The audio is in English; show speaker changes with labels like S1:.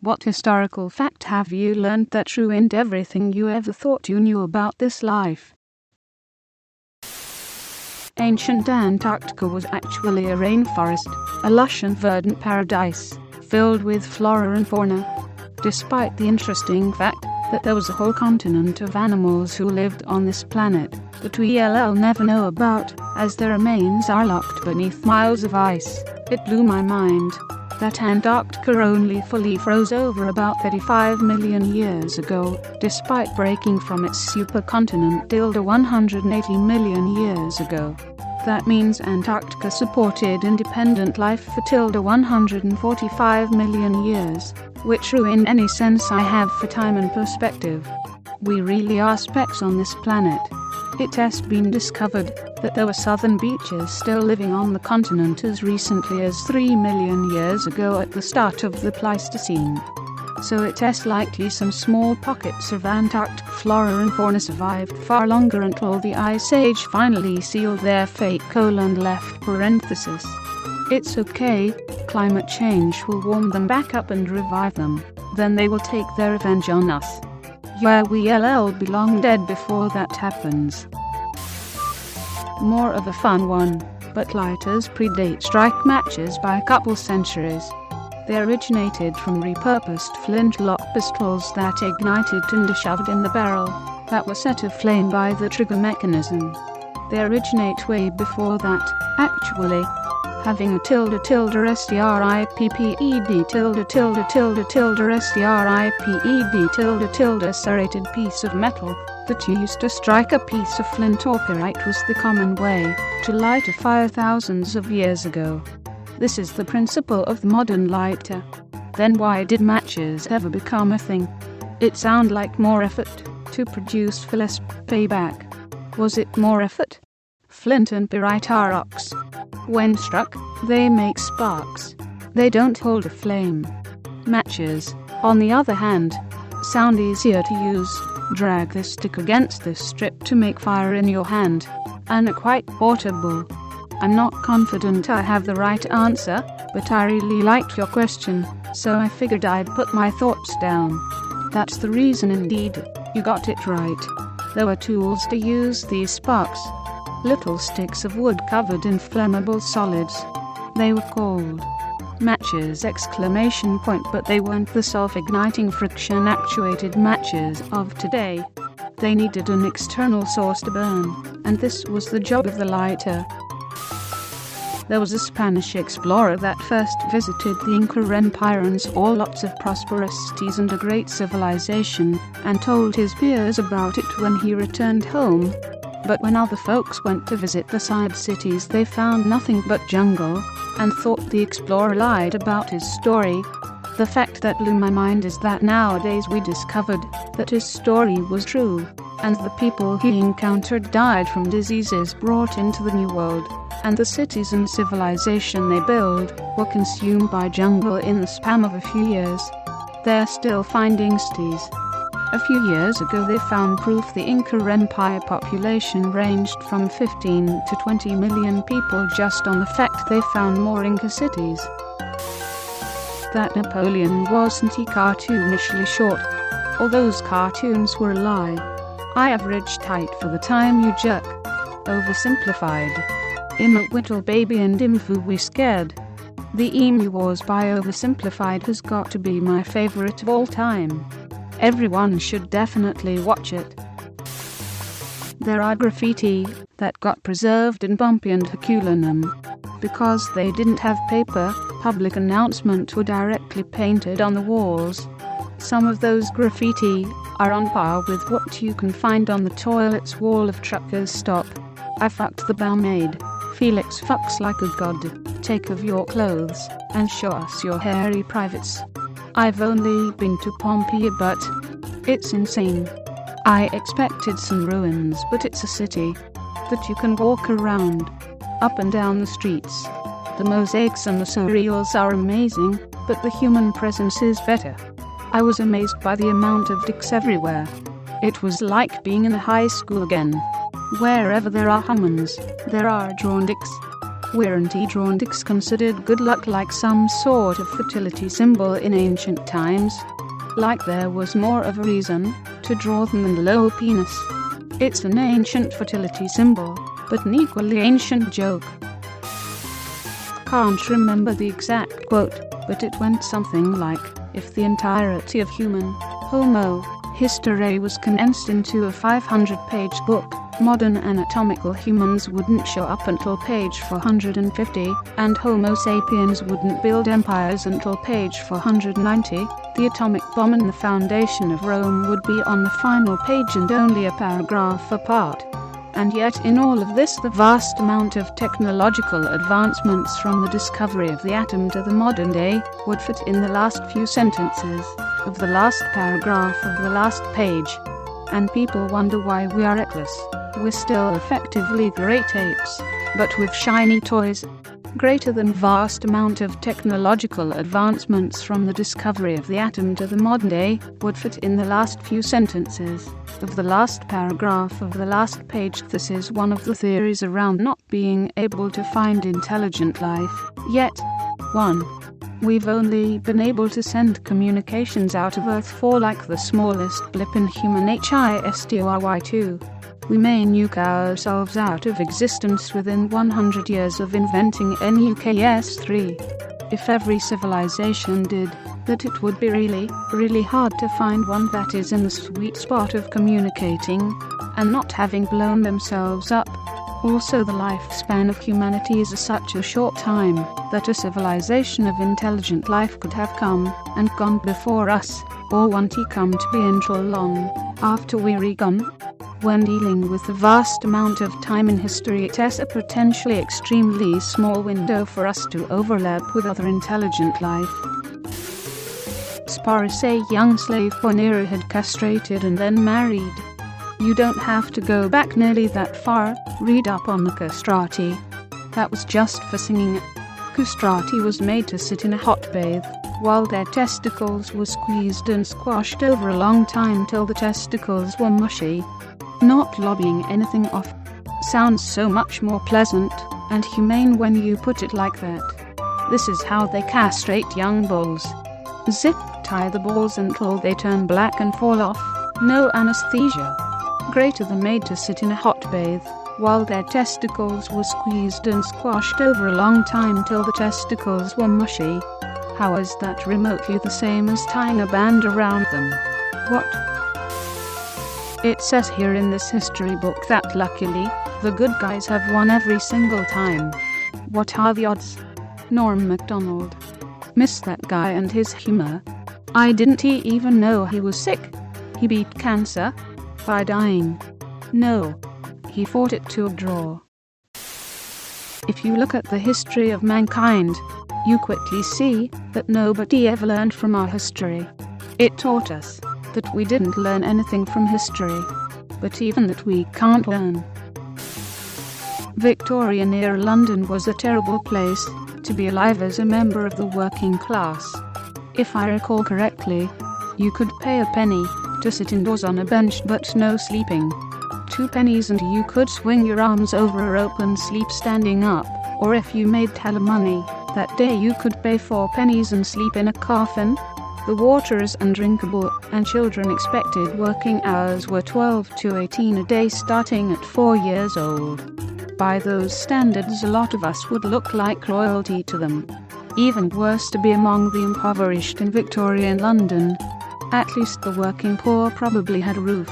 S1: What historical fact have you learned that ruined everything you ever thought you knew about this life? Ancient Antarctica was actually a rainforest, a lush and verdant paradise, filled with flora and fauna. Despite the interesting fact that there was a whole continent of animals who lived on this planet that we'll never know about, as their remains are locked beneath miles of ice, it blew my mind that Antarctica only fully froze over about 35 million years ago, despite breaking from its supercontinent 180 million years ago. That means Antarctica supported independent life for 145 million years, which ruined any sense I have for time and perspective. We really are specks on this planet. It has been discovered that there were southern beaches still living on the continent as recently as 3 million years ago at the start of the Pleistocene. So it is likely some small pockets of Antarctic flora and fauna survived far longer until the Ice Age finally sealed their fate: and left parenthesis. It's okay, climate change will warm them back up and revive them, then they will take their revenge on us. Yeah, we'll be long dead before that happens. More of a fun one, but lighters predate strike matches by a couple centuries. They originated from repurposed flintlock pistols that ignited tinder shoved in the barrel, that were set aflame by the trigger mechanism. They originate way before that, actually. Having a stripped serrated piece of metal that used to strike a piece of flint or pyrite was the common way to light a fire thousands of years ago. This is the principle of the modern lighter. Then why did matches ever become a thing? It sounds like more effort to produce for less payback. Was it more effort? Flint and pyrite are rocks. When struck, they make sparks. They don't hold a flame. Matches, on the other hand, sound easier to use. Drag the stick against the strip to make fire in your hand, and are quite portable. I'm not confident I have the right answer, but I really liked your question, so I figured I'd put my thoughts down. That's the reason indeed, you got it right. There were tools to use these sparks. Little sticks of wood covered in flammable solids. They were called matches! But they weren't the self-igniting friction-actuated matches of today. They needed an external source to burn, and this was the job of the lighter. There was a Spanish explorer that first visited the Inca Empire and saw lots of prosperous cities and a great civilization, and told his peers about it when he returned home. But when other folks went to visit the side cities, they found nothing but jungle, and thought the explorer lied about his story. The fact that blew my mind is that nowadays we discovered that his story was true, and the people he encountered died from diseases brought into the New World, and the cities and civilization they built were consumed by jungle in the span of a few years. They're still finding cities. A few years ago they found proof the Inca Empire population ranged from 15 to 20 million people just on the fact they found more Inca cities. That Napoleon wasn't cartoonishly short. All those cartoons were a lie. I averaged height for the time you jerk. Oversimplified. I'm a little baby and imfu we scared. The Emu Wars by Oversimplified has got to be my favorite of all time. Everyone should definitely watch it. There are graffiti that got preserved in Bumpy and Herculaneum. Because they didn't have paper, public announcements were directly painted on the walls. Some of those graffiti are on par with what you can find on the toilet's wall of Trucker's Stop. I fucked the barmaid. Felix fucks like a god. Take off your clothes and show us your hairy privates. I've only been to Pompeii, but it's insane. I expected some ruins, but it's a city that you can walk around, up and down the streets. The mosaics and the surreals are amazing, but the human presence is better. I was amazed by the amount of dicks everywhere. It was like being in high school again. Wherever there are humans, there are drawn dicks.
S2: Weren't drawsticks considered good luck, like some sort of fertility symbol in ancient times? Like there was more of a reason to draw them than the low penis. It's an ancient fertility symbol, but an equally ancient joke. Can't remember the exact quote, but it went something like, if the entirety of human Homo history was condensed into a 500-page book, modern anatomical humans wouldn't show up until page 450, and Homo sapiens wouldn't build empires until page 490. The atomic bomb and the foundation of Rome would be on the final page and only a paragraph apart. And yet in all of this, the vast amount of technological advancements from the discovery of the atom to the modern day would fit in the last few sentences of the last paragraph of the last page. And people wonder why we are reckless. We're still effectively great apes, but with shiny toys. Greater than vast amount of technological advancements from the discovery of the atom to the modern day would fit in the last few sentences of the last paragraph of the last page. This is one of the theories around not being able to find intelligent life yet. 1. We've only been able to send communications out of Earth for like the smallest blip in human history. 2. We may nuke ourselves out of existence within 100 years of inventing nucleus. 3. If every civilization did that, it would be really hard to find one that is in the sweet spot of communicating and not having blown themselves up. Also, the lifespan of humanity is such a short time that a civilization of intelligent life could have come and gone before us, or won't come to be until long after we're gone. When dealing with the vast amount of time in history, it has a potentially extremely small window for us to overlap with other intelligent life. Spars, a young slave pioneer, had castrated and then married. You don't have to go back nearly that far. Read up on the castrati. That was just for singing. Castrati was made to sit in a hot bath while their testicles were squeezed and squashed over a long time till the testicles were mushy. Not lobbing anything off. Sounds so much more pleasant and humane when you put it like that. This is how they castrate young bulls. Zip tie the balls until they turn black and fall off. No anesthesia. Greater than made to sit in a hot bath while their testicles were squeezed and squashed over a long time till the testicles were mushy. How is that remotely the same as tying a band around them? What? It says here in this history book that luckily, the good guys have won every single time. What are the odds? Norm MacDonald. Miss that guy and his humor. I didn't even know he was sick. He beat cancer by dying. No, he fought it to a draw. If you look at the history of mankind, you quickly see that nobody ever learned from our history. It taught us that we didn't learn anything from history, but even that we can't learn. Victorian era London was a terrible place to be alive as a member of the working class. If I recall correctly, you could pay a penny to sit indoors on a bench but no sleeping. 2 pennies and you could swing your arms over a rope and sleep standing up, or if you made hella money that day you could pay 4 pennies and sleep in a coffin. The water is undrinkable, and children expected working hours were 12 to 18 a day starting at 4 years old. By those standards, a lot of us would look like royalty to them. Even worse to be among the impoverished in Victorian London. At least the working poor probably had a roof